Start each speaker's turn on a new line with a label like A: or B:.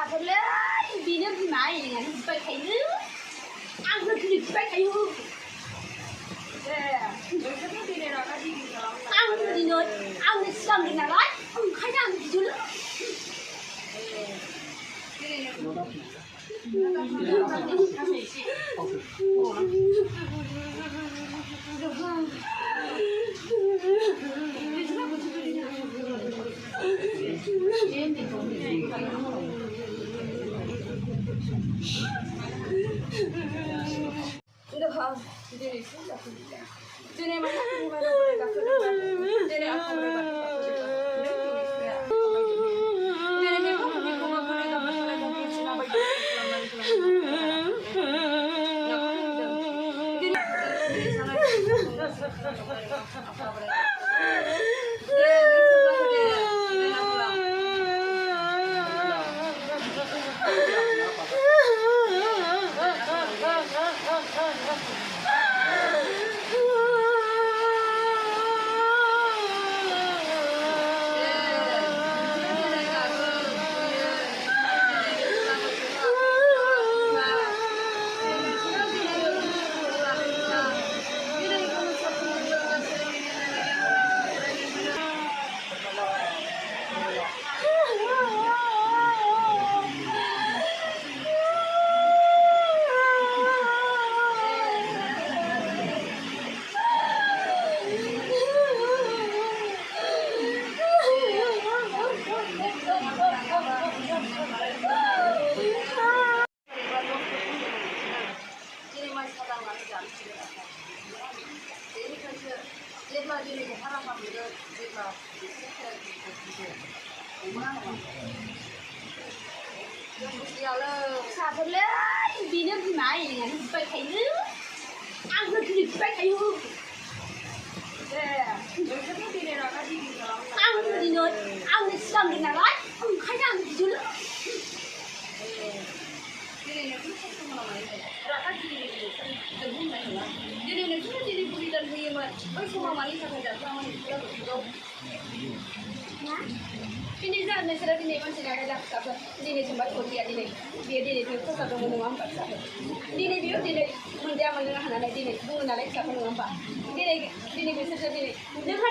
A: साफोरलै बेनो बिमा आइलेङानो बुबाय थायो आंनो दिनै बुबाय थायो आंनो दिनै आंनो सिगांग्रो नालाय ओंखायनो आं बिदिनो साफोरलै बेनो बिमा आइलेङानो बुबाय थायो आंनो दिनै बुबाय थायो आंनो दिनै आंनो सिगांग्रो नालाय ओंखायनो आं बिदिनो दिनै जा नोंसोरो दिनै मानसि नागाय जाखो दिनै समबार गैया दिनै बेयो दिनै बे खस्थ' दङ नङा होमबा फिसाफोर दिनै बेयो दिनै मोनजाया मोनलोङा होननानै दिनै बुङो नालाय फिसाफोर नङा होमबा दिनै बिसोरसो दिनै नोंहा